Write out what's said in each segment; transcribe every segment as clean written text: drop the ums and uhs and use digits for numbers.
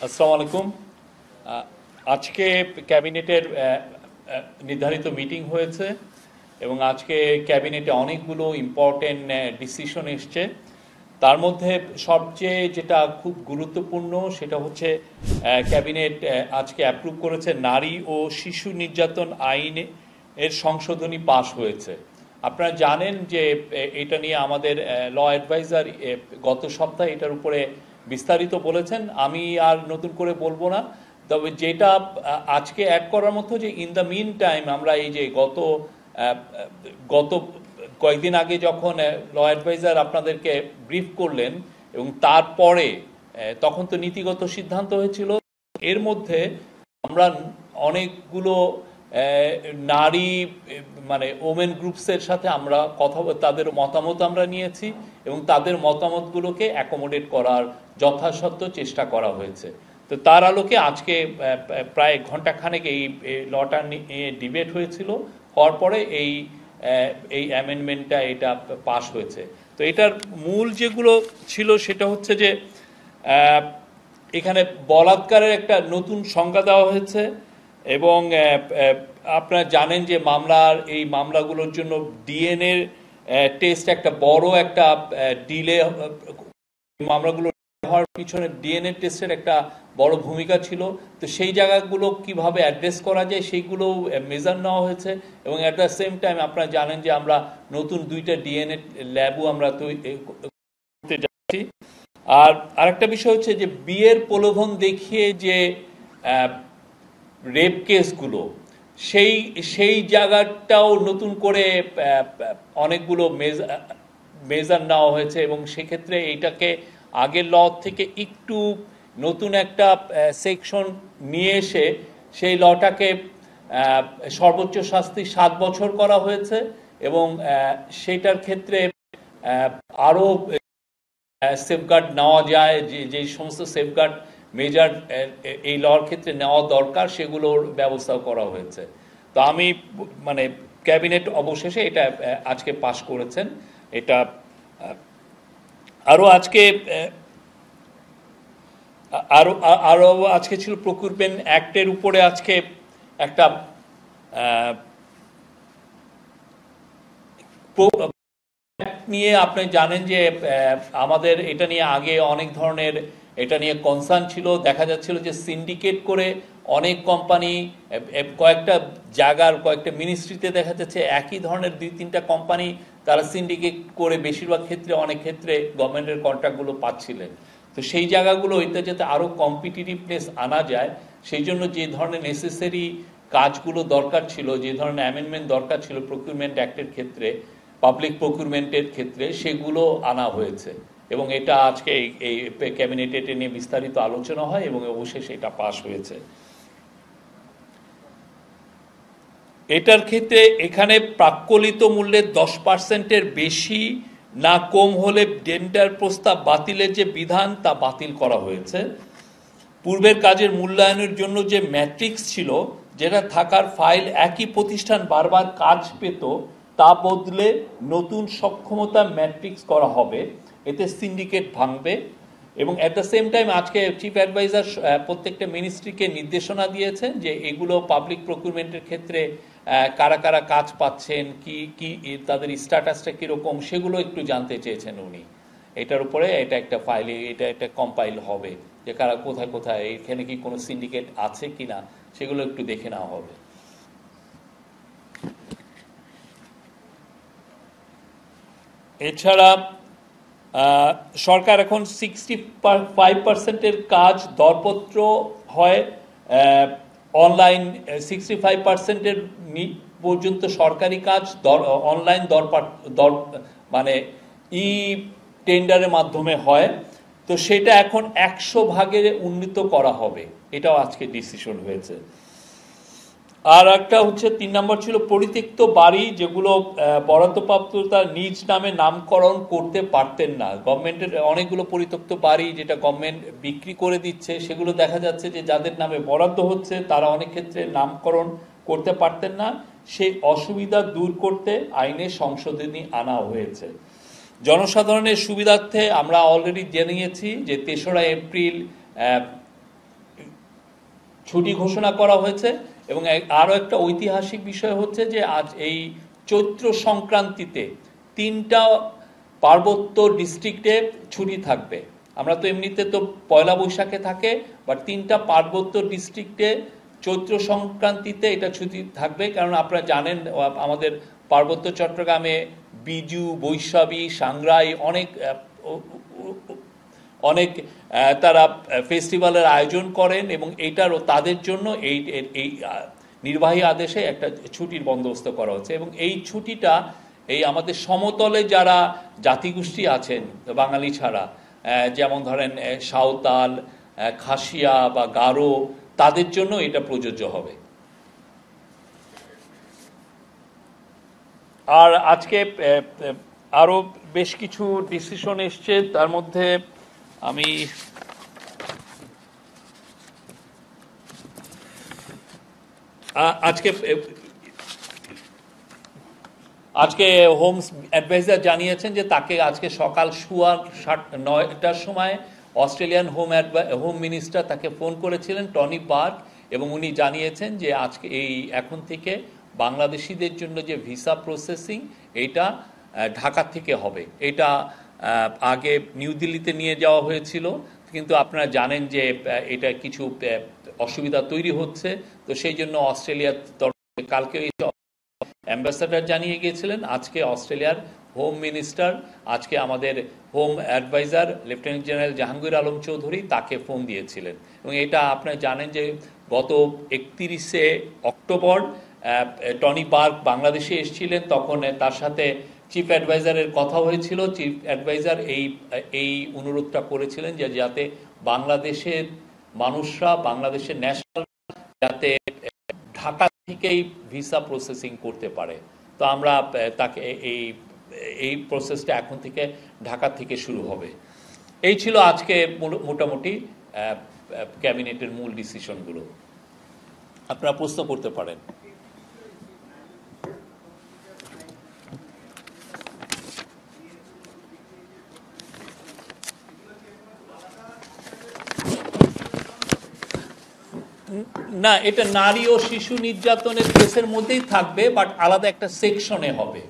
আসসালামু আলাইকুম। আজকে ক্যাবিনেটের নির্ধারিত মিটিং হয়েছে এবং আজকে ক্যাবিনেটে অনেকগুলো ইম্পর্টেন্ট ডিসিশন এসছে। তার মধ্যে সবচেয়ে যেটা খুব গুরুত্বপূর্ণ সেটা হচ্ছে ক্যাবিনেট আজকে অ্যাপ্রুভ করেছে নারী ও শিশু নির্যাতন আইনের সংশোধনী পাশ হয়েছে। আপনারা জানেন যে এটা নিয়ে আমাদের ল অ্যাডভাইজার গত সপ্তাহে এটার উপরে বিস্তারিত বলেছেন, আমি আর নতুন করে বলবো না। তবে যেটা আজকে অ্যাড করার মতো যে ইন দ্য মিন টাইম আমরা এই যে গত কয়েকদিন আগে যখন ল অ্যাডভাইজার আপনাদেরকে ব্রিফ করলেন এবং তারপরে তখন তো নীতিগত সিদ্ধান্ত হয়েছিল, এর মধ্যে আমরা অনেকগুলো নারী মানে ওমেন গ্রুপসের সাথে আমরা তাদের মতামত আমরা নিয়েছি এবং তাদের মতামতগুলোকে অ্যাকোমোডেট করার যথাসাধ্য চেষ্টা করা হয়েছে। তো তার আলোকে আজকে প্রায় ঘন্টাখানেক এই লটা নিয়ে ডিবেট হয়েছিল, হওয়ার পরে এই অ্যামেন্ডমেন্টটা এটা পাস হয়েছে। তো এটার মূল যেগুলো ছিল সেটা হচ্ছে যে এখানে বলাৎকারের একটা নতুন সংজ্ঞা দেওয়া হয়েছে এবং আপনারা জানেন যে এই মামলাগুলোর জন্য ডিএনএ টেস্ট একটা বড় একটা ডিলে, মামলাগুলো হওয়ার পিছনে ডিএনএ টেস্টের একটা বড় ভূমিকা ছিল। তো সেই জায়গাগুলো কিভাবে অ্যাড্রেস করা যায় সেইগুলো মেজার নেওয়া হয়েছে এবং অ্যাট দ্য সেম টাইম আপনারা জানেন যে আমরা নতুন 2টা ডিএনএ ল্যাবও আমরা করতে যাচ্ছি। আর আরেকটা বিষয় হচ্ছে যে বিয়ের প্রলোভন দেখিয়ে যে রেপ কেসগুলো, সেই জায়গাটাও নতুন করে অনেকগুলো মেজার নেওয়া হয়েছে এবং সেক্ষেত্রে এইটাকে আগের ল থেকে একটু নতুন একটা সেকশন নিয়ে এসে সেই লটাকে সর্বোচ্চ শাস্তি 7 বছর করা হয়েছে এবং সেটার ক্ষেত্রে আরও সেফগার্ড নেওয়া যায়, যে সমস্ত সেফগার্ড মেজার এই লর ক্ষেত্রে নেওয়া দরকার সেগুলোর ব্যবস্থাও করা হয়েছে। তো আমি মানে ক্যাবিনেট অবশেষে এটা আজকে পাশ করেছেন। এটা আজকে ছিল প্রকিউরমেন্ট অ্যাক্টের উপরে আজকে একটা নিয়ে আপনি জানেন যে আমাদের এটা নিয়ে আগে অনেক ধরনের এটা নিয়ে কনসার্ন ছিল। দেখা যাচ্ছিল যে সিন্ডিকেট করে অনেক কোম্পানি কয়েকটা জায়গার কয়েকটা মিনিস্ট্রিতে দেখা যাচ্ছে একই ধরনের 2-3টা কোম্পানি তারা সিন্ডিকেট করে বেশিরভাগ ক্ষেত্রে অনেক ক্ষেত্রে গভর্নমেন্টের কন্ট্রাক্টগুলো পাচ্ছিলেন। তো সেই জায়গাগুলো এতে যাতে আরও কম্পিটিটিভনেস আনা যায় সেই জন্য যে ধরনের নেসেসারি কাজগুলো দরকার ছিল, যে ধরনের অ্যামেন্ডমেন্ট দরকার ছিল প্রকিউরমেন্ট অ্যাক্টের ক্ষেত্রে, পাবলিক প্রকিউরমেন্টের ক্ষেত্রে, সেগুলো আনা হয়েছে এবং এটা আজকে এই ক্যাবিনেটে নিয়ে বিস্তারিত আলোচনা হয় এবং অবশেষে এটা পাশ হয়েছে। এটার ক্ষেত্রে এখানে প্রাক্কলিত মূল্যের 10%-এর বেশি না কম হলে টেন্ডার প্রস্তাব বাতিলের যে বিধান তা বাতিল করা হয়েছে। পূর্বের কাজের মূল্যায়নের জন্য যে ম্যাট্রিক্স ছিল, যেটা থাকার ফাইল একই প্রতিষ্ঠান বারবার কাজ পেত, তা বদলে নতুন সক্ষমতা ম্যাট্রিক্স করা হবে। এতে সিন্ডিকেট ভাঙবে এবং অ্যাট দ্য সেম টাইম আজকে চিফ অ্যাডভাইজার প্রত্যেকটা মিনিস্ট্রিকে নির্দেশনা দিয়েছেন যে এগুলো পাবলিক প্রকিউরমেন্টের ক্ষেত্রে কারা কারা কাজ পাচ্ছেন, কি তাদের স্ট্যাটাসটা কীরকম, সেগুলো একটু জানতে চেয়েছেন উনি। এটার উপরে এটা একটা ফাইলে এটা একটা কম্পাইল হবে যে কারা কোথায় কোথায় এখানে কি কোনো সিন্ডিকেট আছে কিনা সেগুলো একটু দেখে নেওয়া হবে। এছাড়া সরকার এখন 65%-এর কাজ দরপত্র হয় অনলাইন, 65%-এর পর্যন্ত সরকারি কাজ অনলাইন মানে ই টেন্ডারের মাধ্যমে হয়। তো সেটা এখন 100% উন্নীত করা হবে, এটাও আজকে ডিসিশন হয়েছে। আর একটা হচ্ছে 3 নম্বর ছিল পরিত্যক্ত বাড়ি যেগুলো বরাদ্দপ্রাপ্ত তার নিজ নামে নামকরণ করতে পারতেন না। গভর্নমেন্টের অনেকগুলো পরিত্যক্ত বাড়ি যেটা গভর্নমেন্ট বিক্রি করে দিচ্ছে, সেগুলো দেখা যাচ্ছে যে যাদের নামে বরাদ্দ হচ্ছে তারা অনেক ক্ষেত্রে নামকরণ করতে পারতেন না। সেই অসুবিধা দূর করতে আইনে সংশোধনী আনা হয়েছে। জনসাধারণের সুবিধার্থে আমরা অলরেডি জেনেছি যে 3রা এপ্রিল ছুটি ঘোষণা করা হয়েছে। এবং আরও একটা ঐতিহাসিক বিষয় হচ্ছে যে আজ এই চৈত্র সংক্রান্তিতে 3টা পার্বত্য ডিস্ট্রিক্টে ছুটি থাকবে। আমরা তো এমনিতে তো পয়লা বৈশাখে থাকে, বাট 3টা পার্বত্য ডিস্ট্রিক্টে চৈত্র সংক্রান্তিতে এটা ছুটি থাকবে। কারণ আপনারা জানেন আমাদের পার্বত্য চট্টগ্রামে বিজু, বৈশাখী, সাংগ্রাই অনেক তারা ফেস্টিভ্যালের আয়োজন করেন, এবং এইটারও তাদের জন্য এই নির্বাহী আদেশে একটা ছুটির বন্দোবস্ত করা হচ্ছে। এবং এই ছুটিটা এই আমাদের সমতলে যারা জাতিগোষ্ঠী আছেন বাঙালি ছাড়া, যেমন ধরেন সাঁওতাল, খাসিয়া বা গারো, তাদের জন্য এটা প্রযোজ্য হবে। আর আজকে আরো বেশ কিছু ডিসিশন এসছে, তার মধ্যে আমি আজকে হোম অ্যাডভাইজার জানিয়েছেন যে তাকে আজকে সকাল 9টার সময় অস্ট্রেলিয়ান হোম মিনিস্টার তাকে ফোন করেছিলেন, টনি বার্গ, এবং উনি জানিয়েছেন যে আজকে এখন থেকে বাংলাদেশিদের জন্য যে ভিসা প্রসেসিং এটা ঢাকা থেকে হবে। এটা আগে নিউ দিল্লিতে নিয়ে যাওয়া হয়েছিল, কিন্তু আপনারা জানেন যে এটা কিছু অসুবিধা তৈরি হচ্ছে। তো সেই জন্য অস্ট্রেলিয়ার তরফে কালকে অ্যাম্বাসাডার জানিয়ে গিয়েছিলেন, আজকে অস্ট্রেলিয়ার হোম মিনিস্টার, আজকে আমাদের home adviser lieutenant general Jahangir Alam Chowdhury তাকে ফোন দিয়েছিলেন। এবং এটা আপনারা জানেন যে গত 31শে অক্টোবর টনি বার্গ বাংলাদেশে এসেছিলেন, তখন তার সাথে চিফ অ্যাডভাইজারের কথা হয়েছিল। চিফ অ্যাডভাইজার এই অনুরোধটা করেছিলেন যে যাতে বাংলাদেশের মানুষরা, বাংলাদেশের ন্যাশনাল যাতে ঢাকা থেকেই ভিসা প্রসেসিং করতে পারে। তো আমরা তাকে এই প্রসেসটা এখন থেকে ঢাকা থেকে শুরু হবে। এই ছিল আজকে মোটামুটি ক্যাবিনেটের মূল ডিসিশনগুলো। আপনারা প্রশ্ন করতে পারেন। না, এটা নারী ও শিশু নির্যাতনের কেসের মধ্যেই থাকবে, বাট আলাদা একটা সেকশনে হবে।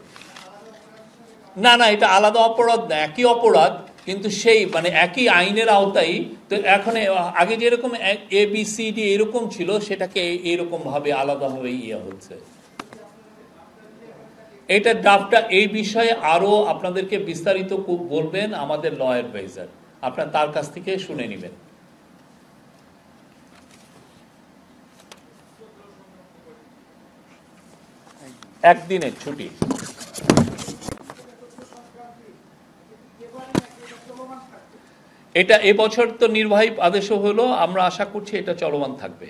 না না, এটা আলাদা অপরাধ না, একই অপরাধ, কিন্তু সেই একই আইনের আওতায়। তো এখন আগে যেরকম ABCD এরকম ছিল, সেটাকে এইরকম ভাবে আলাদাভাবে হচ্ছে। এটা ড্রাফটটা এই বিষয়ে আরো আপনাদেরকে বিস্তারিত বলবেন আমাদের ল অ্যাডভাইজার, আপনারা তার কাছ থেকে শুনে নেবেন। একদিনের ছুটি। এটা এবছর তো নির্বাহী আদেশও হলো, আমরা আশা করছি এটা চলমান থাকবে।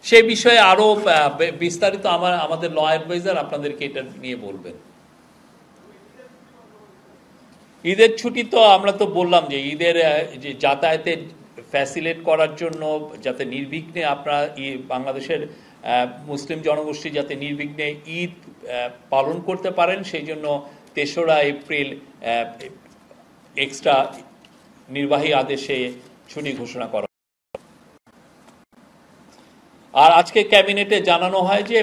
সে বিষয়ে আরো বিস্তারিত আমাদের ল অ্যাডভাইজার আপনাদেরকে এটা নিয়ে বলবেন। ঈদের ছুটি তো আমরা তো বললাম যে ঈদের যে যাতায়াতের ফ্যাসিলিটেট করার জন্য, যাতে নির্বিঘ্নে আপনারা বাংলাদেশের মুসলিম জনগোষ্ঠী যাতে নির্বিঘ্নে ঈদ পালন করতে পারেন, সেই জন্য 3রা এপ্রিল এক্সট্রা নির্বাহী আদেশে ছুটি ঘোষণা করা। আর আজকে ক্যাবিনেটে জানানো হয় যে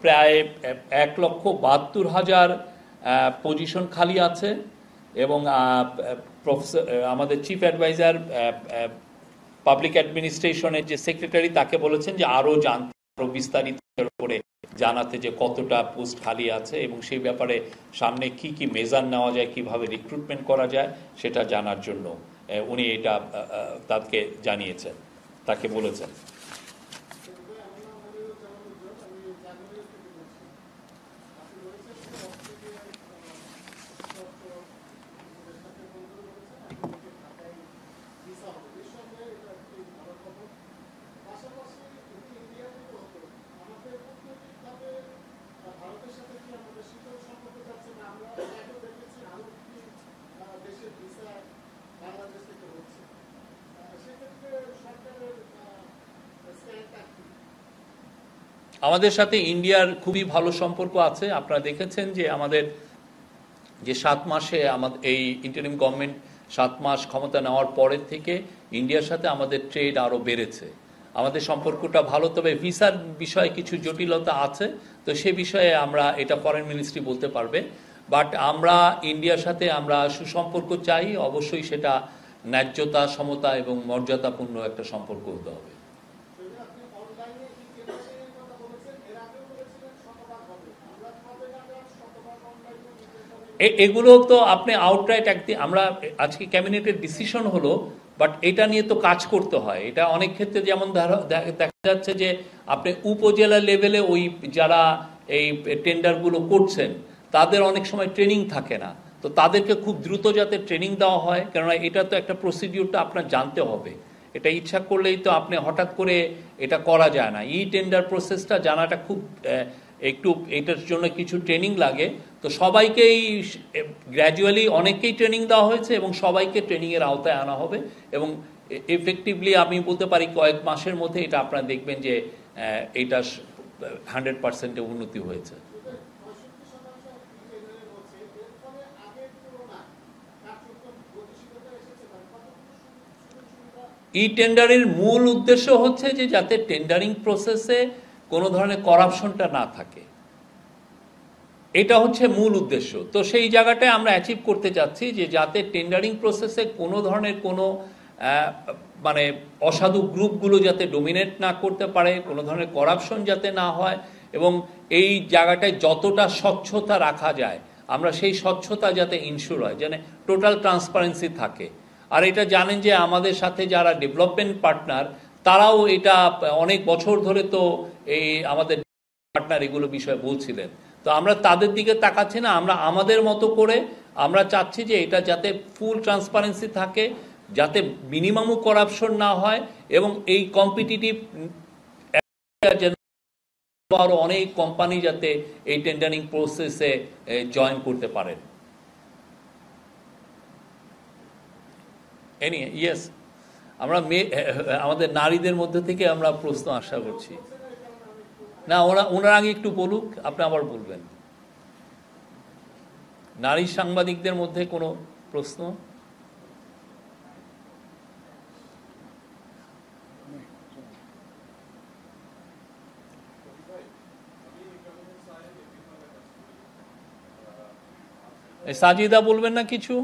প্রায় 1,72,000 পজিশন খালি আছে, এবং প্রফেসর আমাদের চিফ অ্যাডভাইজার পাবলিক অ্যাডমিনিস্ট্রেশনের যে সেক্রেটারি তাকে বলেছেন যে আরো বিস্তারিত করে জানাতে যে কতটা পোস্ট খালি আছে, এবং সেই ব্যাপারে সামনে কি কি মেজার নেওয়া যায়, কিভাবে রিক্রুটমেন্ট করা যায় সেটা জানার জন্য উনি এটা তাকে জানিয়েছেন, তাকে বলেছেন। আমাদের সাথে ইন্ডিয়ার খুবই ভালো সম্পর্ক আছে। আপনারা দেখেছেন যে আমাদের যে 7 মাসে আমাদের এই ইন্টারিম গভর্নমেন্ট 7 মাস ক্ষমতা নেওয়ার পরের থেকে ইন্ডিয়ার সাথে আমাদের ট্রেড আরও বেড়েছে, আমাদের সম্পর্কটা ভালো। তবে ভিসার বিষয়ে কিছু জটিলতা আছে, তো সে বিষয়ে আমরা এটা ফরেন মিনিস্ট্রি বলতে পারবে। বাট আমরা ইন্ডিয়ার সাথে আমরা সুসম্পর্ক চাই, অবশ্যই সেটা ন্যায্যতা, সমতা এবং মর্যাদাপূর্ণ একটা সম্পর্ক হতে হবে। এগুলো তো আপনি আউটরাইট একদিন আমরা আজকে ক্যাবিনেটের ডিসিশন হলো, বাট এটা নিয়ে তো কাজ করতে হয়। এটা অনেক ক্ষেত্রে যেমন দেখা যাচ্ছে যে আপনি উপজেলা লেভেলে ওই যারা এই টেন্ডারগুলো করছেন তাদের অনেক সময় ট্রেনিং থাকে না, তো তাদেরকে খুব দ্রুত যাতে ট্রেনিং দেওয়া হয়, কেননা এটা তো একটা প্রসিডিউরটা আপনার জানতে হবে। এটা ইচ্ছা করলেই তো আপনি হঠাৎ করে এটা করা যায় না। টেন্ডার প্রসেসটা জানাটা খুব একটু, এটার জন্য কিছু ট্রেনিং লাগে। তো সবাইকেই গ্র্যাজুয়ালি অনেককেই ট্রেনিং দেওয়া হয়েছে এবং সবাইকে ট্রেনিংয়ের আওতায় আনা হবে এবং এফেক্টিভলি আমি বলতে পারি কয়েক মাসের মধ্যে এটা আপনারা দেখবেন যে এটা 100% উন্নতি হয়েছে। টেন্ডারের মূল উদ্দেশ্য হচ্ছে যে যাতে টেন্ডারিং প্রসেসে কোনো ধরনের করাপশনটা না থাকে, এটা হচ্ছে মূল উদ্দেশ্য। তো সেই জায়গাটায় আমরা অ্যাচিভ করতে চাচ্ছি যে যাতে টেন্ডারিং প্রসেসে কোনো ধরনের কোনো মানে অসাধু গ্রুপগুলো যাতে ডোমিনেট না করতে পারে, কোনো ধরনের করাপশন যাতে না হয়, এবং এই জায়গাটায় যতটা স্বচ্ছতা রাখা যায় আমরা সেই স্বচ্ছতা যাতে ইনশিওর হয়, যেন টোটাল ট্রান্সপারেন্সি থাকে। আর এটা জানেন যে আমাদের সাথে যারা ডেভেলপমেন্ট পার্টনার তারাও এটা অনেক বছর ধরে তো এই আমাদের পার্টনার এগুলো বিষয়ে বলছিলেন, তো আমরা তাদের দিকে তাকাচ্ছি না, আমরা আমাদের মতো করে আমরা চাচ্ছি যে এটা যাতে ফুল ট্রান্সপারেন্সি থাকে, যাতে মিনিমামও করাপশন না হয় এবং এই কম্পিটিটিভ আরো অনেক কোম্পানি যাতে এই টেন্ডারিং প্রসেসে জয়েন করতে পারেন। ইয়েস, আমরা আমাদের নারীদের মধ্যে থেকে আমরা প্রশ্ন আশা করছি। না, ওনার আগে একটু বলুক, আপনি আবার বলবেন। নারী সাংবাদিকদের মধ্যে কোনো প্রশ্ন? সাজিদা বলবেন না কিছু?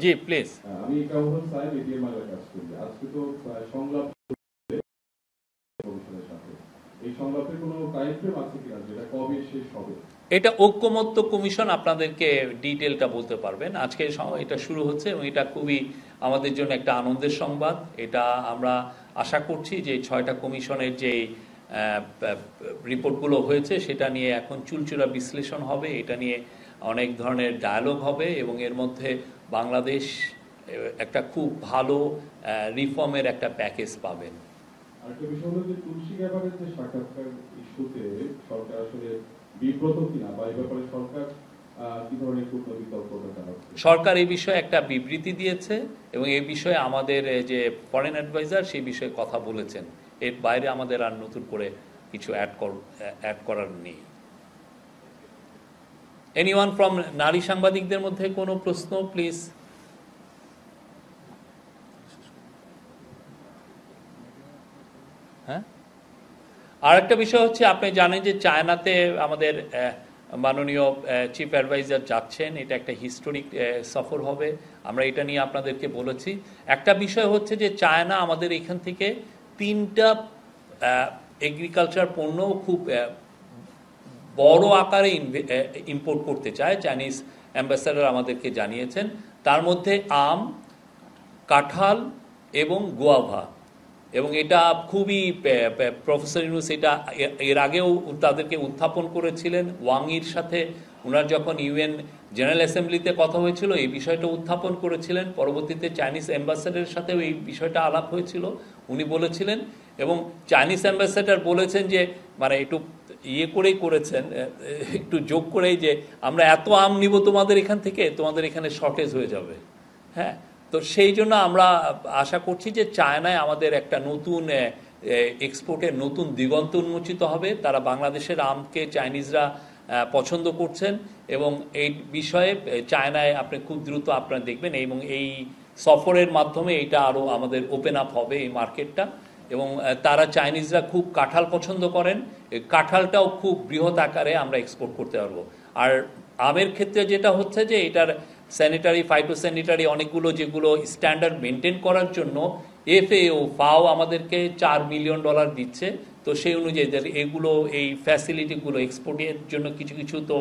জি প্লিজ। আমি কাউন্সিল সাহেব এটিএম এর কাজ করি। আজকে তো সংলাপ কমিশনের সাথে এই সংলাপের কোনো টাইম ফ্রেম আছে কিনা, যেটা কবে শেষ হবে? এটা ঐক্যমত্য কমিশন আপনাদেরকে ডিটেলটা বলতে পারবেন। আজকে এটা শুরু হচ্ছে এবং এটা খুবই আমাদের জন্য একটা আনন্দের সংবাদ। এটা আমরা আশা করছি যে 6টা কমিশনের যে রিপোর্টগুলো হয়েছে সেটা নিয়ে এখন চুলচুলা বিশ্লেষণ হবে, এটা নিয়ে অনেক ধরনের ডায়ালগ হবে এবং এর মধ্যে বাংলাদেশ একটা খুব ভালো রিফর্মের একটা প্যাকেজ পাবেন। আরেকটা বিষয় হলো যে তুলসী ব্যাপারে যে সাক্ষাৎকার ইস্যুতে সরকার আসলে বিব্রত কিনা, বা এই ব্যাপারে সরকার কি ধরনের কূটনৈতিক তৎপরতা চালাচ্ছে? সরকার এই বিষয়ে একটা বিবৃতি দিয়েছে এবং এই বিষয়ে আমাদের যে ফরেন অ্যাডভাইজার সেই বিষয়ে কথা বলেছেন। এর বাইরে আমাদের আর নতুন করে কিছু অ্যাড করার নেই। এনিওয়ান ফ্রম নারী সাংবাদিকদের মধ্যে কোনো প্রশ্ন প্লিজ? হ্যাঁ, আর একটা বিষয় হচ্ছে আপনি জানেন যে চায়নাতে আমাদের মাননীয় চিফ অ্যাডভাইজার যাচ্ছেন, এটা একটা হিস্টোরিক সফর হবে, আমরা এটা নিয়ে আপনাদেরকে বলেছি। একটা বিষয় হচ্ছে যে চায়না আমাদের এখান থেকে 3টা এগ্রিকালচার পণ্য খুব বড় আকারে ইম্পোর্ট করতে চায়, চাইনিজ অ্যাম্বাসাডার আমাদেরকে জানিয়েছেন। তার মধ্যে আম, কাঁঠাল এবং গোয়াভা, এবং এটা খুবই প্রফেসর ইউনুস এটা এর আগেও তাদেরকে উত্থাপন করেছিলেন। ওয়াংয়ের সাথে ওনার যখন ইউএন জেনারেল অ্যাসেম্বলিতে কথা হয়েছিল এই বিষয়টা উত্থাপন করেছিলেন। পরবর্তীতে চাইনিজ অ্যাম্বাসেডারের সাথেও এই বিষয়টা আলাপ হয়েছিল, উনি বলেছিলেন। এবং চাইনিজ অ্যাম্বাসেডার বলেছেন যে মানে একটু করেই করেছেন, একটু যোগ করেই, যে আমরা এত আম নিব তোমাদের এখান থেকে, তোমাদের এখানে শর্টেজ হয়ে যাবে। হ্যাঁ, তো সেই জন্য আমরা আশা করছি যে চায়নায় আমাদের একটা নতুন এক্সপোর্টের নতুন দিগন্ত উন্মোচিত হবে। তারা বাংলাদেশের আমকে চাইনিজরা পছন্দ করছেন এবং এই বিষয়ে চায়নায় আপনি খুব দ্রুত আপনারা দেখবেন এবং এই সফরের মাধ্যমে এটা আরও আমাদের ওপেন আপ হবে এই মার্কেটটা। এবং তারা চাইনিজরা খুব কাঁঠাল পছন্দ করেন, কাঁঠালটাও খুব বৃহৎ আকারে আমরা এক্সপোর্ট করতে পারবো। আর আমের ক্ষেত্রে যেটা হচ্ছে যে এটার স্যানিটারি ফাইটোস্যানিটারি অনেকগুলো যেগুলো স্ট্যান্ডার্ড মেনটেন করার জন্য ফাও আমাদেরকে $4 মিলিয়ন দিচ্ছে। তো সেই অনুযায়ী এগুলো এই ফ্যাসিলিটিগুলো এক্সপোর্টের জন্য কিছু কিছু তো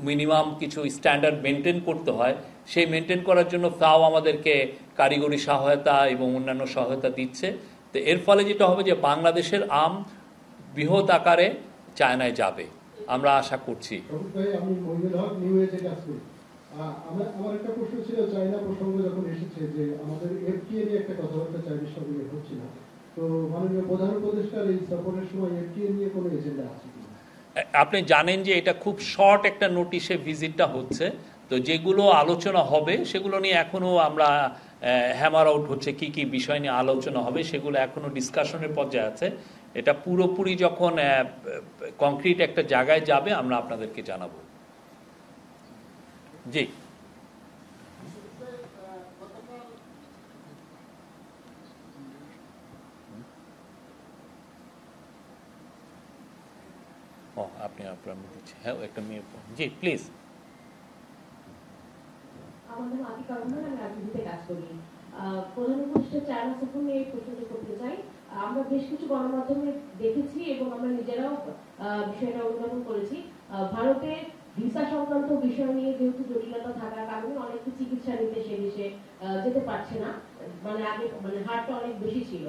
মিনিমাম কিছু স্ট্যান্ডার্ড মেনটেন করতে হয়, সেই মেনটেন করার জন্য ফাও আমাদেরকে কারিগরি সহায়তা এবং অন্যান্য সহায়তা দিচ্ছে। তো এর ফলে যেটা হবে যে বাংলাদেশের আম বৃহৎ আকারে চায়নায় যাবে আমরা আশা করছি। আমি মহিউল হক নিউ এজে কাজ করি। আমার একটা প্রশ্ন ছিল, চায়না প্রসঙ্গ যখন এসেছে যে আমাদের এফটিএ নিয়ে একটা কথাবার্তা চাইনিজ সঙ্গে হচ্ছে না, তো মাননীয় প্রধান উপদেষ্টার এই সফরের সময় এফটিএ নিয়ে কোনো এজেন্ডা আছে কিনা? আপনি জানেন যে এটা খুব শর্ট একটা নোটিশে ভিজিটটা হচ্ছে, তো যেগুলো আলোচনা হবে সেগুলো নিয়ে এখনও আমরা হ্যামার আউট হচ্ছে কি কি বিষয় নিয়ে আলোচনা হবে, সেগুলো এখনও ডিসকাশনের পর্যায়ে আছে। এটা পুরোপুরি যখন কংক্রিট একটা জায়গায় যাবে আমরা আপনাদেরকে জানাবো। জি, আপনি আপনার দিচ্ছি। হ্যাঁ, একটা মেয়ে। জি প্লিজ। আমার নাম আতিকা রহমান, আমি রাজনীতিতে কাজ করি। প্রধান উপদেষ্টা চায়না সফর নিয়ে প্রশ্নটি করতে চাই। আমরা বেশ কিছু গণমাধ্যমে দেখেছি এবং আমরা নিজেরাও বিষয়টা অনুধাবন করেছি। ভারতে ভিসা সংক্রান্ত বিষয় নিয়ে যেহেতু জটিলতা থাকার কারণে অনেকে চিকিৎসা নিতে সে দেশে যেতে পারছে না, মানে আগে হারটা অনেক বেশি ছিল।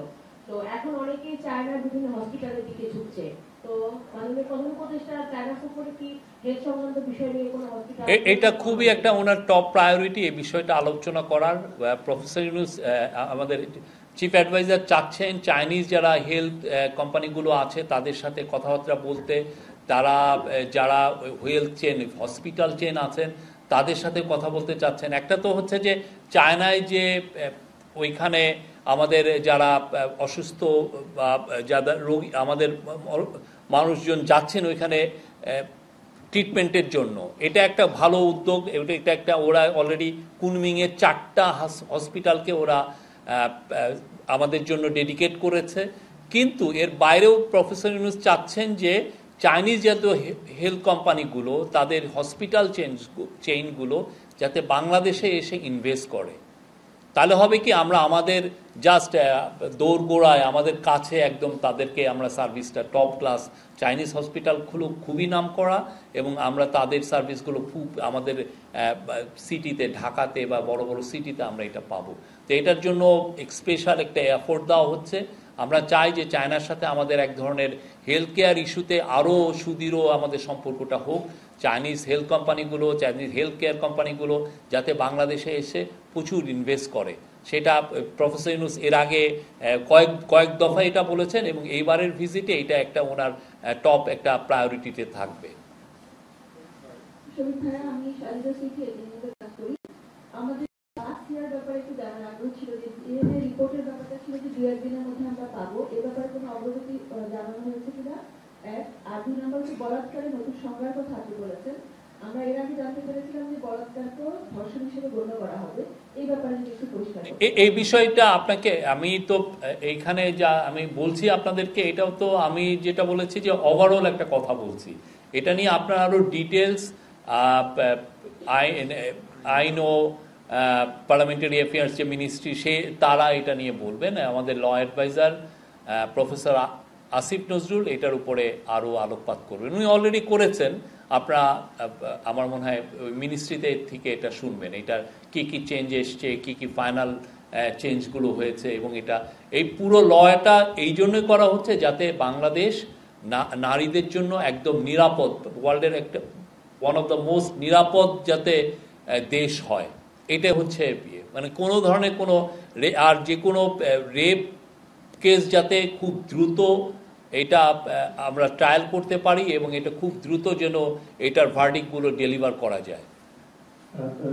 তো এখন অনেকেই চায়নার বিভিন্ন হসপিটালের দিকে ঝুঁকছে। তো মাননীয় প্রধান উপদেষ্টা চায়না সফরে কি হেলথ সংক্রান্ত বিষয় নিয়ে কোনো হসপিটাল? এটা খুবই একটা ওনার টপ প্রায়োরিটি, এই বিষয়টা আলোচনা করার। প্রফেসর ইউনূস আমাদের চিফ অ্যাডভাইজার চাচ্ছেন চাইনিজ যারা হেলথ কোম্পানিগুলো আছে তাদের সাথে কথাবার্তা বলতে, তারা যারা হেলথ চেন হসপিটাল চেন আছেন তাদের সাথে কথা বলতে চাচ্ছেন। একটা তো হচ্ছে যে চায়নায় যে ওইখানে আমাদের যারা অসুস্থ বা যারা রোগী আমাদের মানুষজন যাচ্ছেন ওইখানে ট্রিটমেন্টের জন্য, এটা একটা ভালো উদ্যোগ। এটা একটা ওরা অলরেডি কুনমিংয়ের 4টা হসপিটালকে ওরা আমাদের জন্য ডেডিকেট করেছে। কিন্তু এর বাইরেও প্রফেসর ইউনূস চাচ্ছেন যে চাইনিজ জাতীয় হেলথ কোম্পানিগুলো তাদের হসপিটাল চেইনগুলো যাতে বাংলাদেশে এসে ইনভেস্ট করে। তাহলে হবে কি আমরা আমাদের জাস্ট দৌড়গোড়ায় আমাদের কাছে একদম তাদেরকে আমরা সার্ভিসটা টপ ক্লাস চাইনিজ হসপিটালগুলো খুবই নাম করা এবং আমরা তাদের সার্ভিসগুলো খুব আমাদের সিটিতে ঢাকাতে বা বড় বড় সিটিতে আমরা এটা পাবো। তো এটার জন্য স্পেশাল একটা এফোর্ট দেওয়া হচ্ছে। আমরা চাই যে চায়নার সাথে আমাদের এক ধরনের হেলথ কেয়ার ইস্যুতে আরও সুদৃঢ় আমাদের সম্পর্কটা হোক। চাইনিজ হেলথ কোম্পানিগুলো, চাইনিজ হেলথ কেয়ার কোম্পানিগুলো যাতে বাংলাদেশে এসে প্রচুর ইনভেস্ট করে, সেটা প্রফেসর ইউনূস এর আগে কয়েক দফা এটা বলেছেন এবং এইবারের ভিজিটে এটা একটা ওনার টপ একটা প্রায়োরিটিতে থাকবে। আমি আমাদের লাস্ট ইয়ার ব্যাপারে একটু জানার আগ্রহ ছিল যে রিপোর্টের ব্যাপারটা ছিল যে 2 দিনের মধ্যে আমরা পাবো, এ ব্যাপারে কোনো অগ্রগতি জানানো হয়েছে কিনা? আর 2 নম্বর হচ্ছে বলাৎকারে নতুন সংজ্ঞার কথা আপনি বলেছেন। আমরা এর আগে জানতে পেরেছিলাম যে বলাৎকারকে ধর্ষণ হিসেবে গণ্য করা হবে, এই ব্যাপারে একটু পরিষ্কার। এই বিষয়টা আপনাকে আমি তো এইখানে যা আমি বলছি আপনাদেরকে, এটাও তো আমি যেটা বলেছি যে ওভারঅল একটা কথা বলছি। এটা নিয়ে আপনার আরও ডিটেলস আইন ও পার্লামেন্টারি অ্যাফেয়ার্স যে মিনিস্ট্রি তারা এটা নিয়ে বলবেন। আমাদের law adviser professor Asif Nazrul এটার উপরে আরও আলোকপাত করবেন, উনি অলরেডি করেছেন। আপনারা আমার মনে হয় মিনিস্ট্রিতে থেকে এটা শুনবেন, এটার কি কি চেঞ্জ এসছে, কি কি ফাইনাল চেঞ্জগুলো হয়েছে। এবং এটা এই পুরো লটা এই জন্যই করা হচ্ছে যাতে বাংলাদেশ নারীদের জন্য একদম নিরাপদ, ওয়ার্ল্ডের একটা ওয়ান অফ দ্য মোস্ট নিরাপদ যাতে দেশ হয়। এটা হচ্ছে মানে কোনো ধরনের কোনো আর যে কোনো রেপ কেস যাতে খুব দ্রুত এটা আমরা ট্রায়াল করতে পারি এবং এটা খুব দ্রুত যেন এটার ভার্ডিক্টগুলো ডেলিভার করা যায়।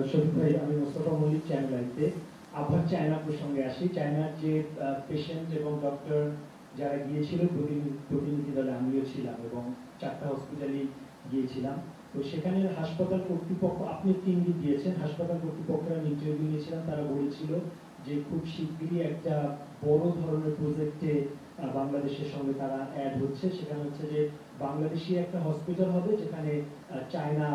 শফিক ভাই, আমি মোস্তফা মল্লিক, চায়না লাইফে। আবার চায়না প্রসঙ্গে আসি। চায়নার যে পেশেন্ট এবং ডক্টর যারা গিয়েছিল প্রতিনিধি দলে আমিও ছিলাম এবং 4টা হসপিটালে গিয়েছিলাম। তো সেখানে হাসপাতাল কর্তৃপক্ষ, আপনি একটি ইঙ্গিত দিয়েছেন, হাসপাতাল কর্তৃপক্ষরা আমি ইন্টারভিউ নিয়েছিলাম, তারা বলেছিল যে খুব শীঘ্রই একটা বড় ধরনের প্রজেক্টে বাংলাদেশের সঙ্গে তারা অ্যাড হচ্ছে। সেখানে হচ্ছে যে বাংলাদেশি একটা হসপিটাল হবে যেখানে চায়না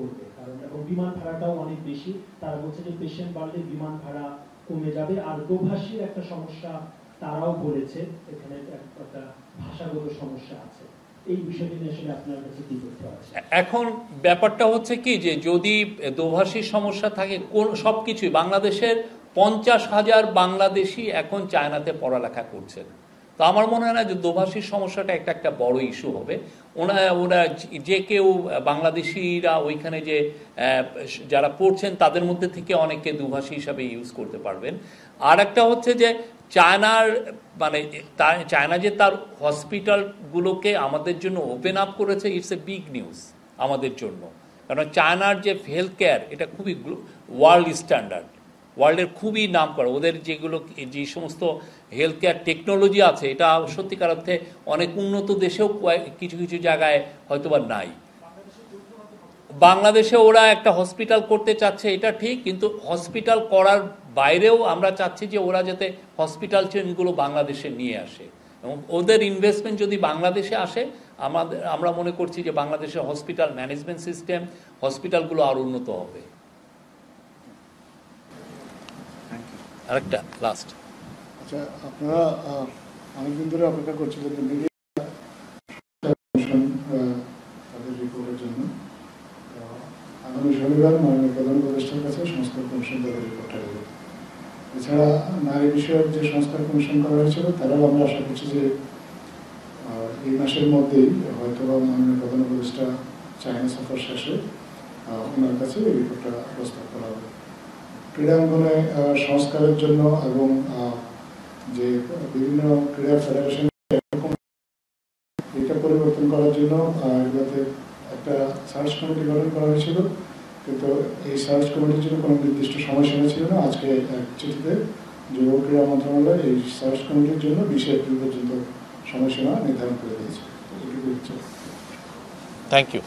করবে, কারণ এবং বিমান ভাড়াটাও অনেক বেশি। তারা বলছে যে পেশেন্ট বাড়লে বিমান ভাড়া কমে যাবে। আর দোভাষীর একটা সমস্যা তারাও বলেছে, এখানে একটা ভাষাগত সমস্যা আছে। এই বিষয়টি নিয়ে আসলে আপনার কাছে কি করতে আছে? এখন ব্যাপারটা হচ্ছে কি যে যদি দোভাষীর সমস্যা থাকে, সবকিছুই বাংলাদেশের 50,000 বাংলাদেশি এখন চায়নাতে পড়ালেখা করছেন। তো আমার মনে হয় না যে দোভাষীর সমস্যাটা একটা বড় ইস্যু হবে। ওরা যে কেউ বাংলাদেশিরা ওইখানে যে যারা পড়ছেন তাদের মধ্যে থেকে অনেকে দুভাষী হিসাবে ইউজ করতে পারবেন। আর একটা হচ্ছে যে চায়নার চায়না যে তার হসপিটালগুলোকে আমাদের জন্য ওপেন আপ করেছে, ইটস এ বিগ নিউজ আমাদের জন্য। কারণ চায়নার যে হেলথ কেয়ার এটা খুবই ওয়ার্ল্ড স্ট্যান্ডার্ড, ওয়ার্ল্ডের খুবই নাম করা। ওদের যে সমস্ত হেলথ কেয়ার টেকনোলজি আছে এটা সত্যিকার অর্থে অনেক উন্নত দেশেও কিছু কিছু জায়গায় হয়তোবা নাই। বাংলাদেশে ওরা একটা হসপিটাল করতে চাচ্ছে, এটা ঠিক, কিন্তু হসপিটাল করার বাইরেও আমরা চাচ্ছি যে ওরা যাতে হসপিটাল চেনগুলো বাংলাদেশে নিয়ে আসে এবং ওদের ইনভেস্টমেন্ট যদি বাংলাদেশে আসে আমরা মনে করছি যে বাংলাদেশের হসপিটাল ম্যানেজমেন্ট সিস্টেম, হসপিটালগুলো আরো উন্নত হবে। আরেকটা লাস্ট, আচ্ছা, আপনারা অনেকদিন ধরে অপেক্ষা করছিলেন তাদের রিপোর্টের জন্য। আগামী শনিবার মাননীয় প্রধান উপদেষ্টার কাছে সংস্কার কমিশন তাদের রিপোর্ট আসবে। এছাড়া নারী বিষয়ক যে সংস্কার কমিশন করা হয়েছিল তারাও আমরা আশা করছি যে এই মাসের মধ্যেই হয়তো বা মাননীয় প্রধান উপদেষ্টা চায়না সফর শেষে ওনার কাছে এই রিপোর্টটা প্রস্তাব করা হবে। ক্রীড়াঙ্গনে সংস্কারের জন্য এবং যে বিভিন্ন ক্রীড়া ফেডারেশন এটা পরিবর্তন করার জন্য এগুলোতে একটা সার্চ কমিটি গঠন করা হয়েছিল, কিন্তু এই সার্চ কমিটির জন্য কোনো নির্দিষ্ট সময়সীমা ছিল না। আজকে এক চিঠিতে যুব ক্রীড়া মন্ত্রণালয় এই সার্চ কমিটির জন্য 20 এপ্রিল পর্যন্ত সময়সীমা নির্ধারণ করে দিয়েছে। Thank you.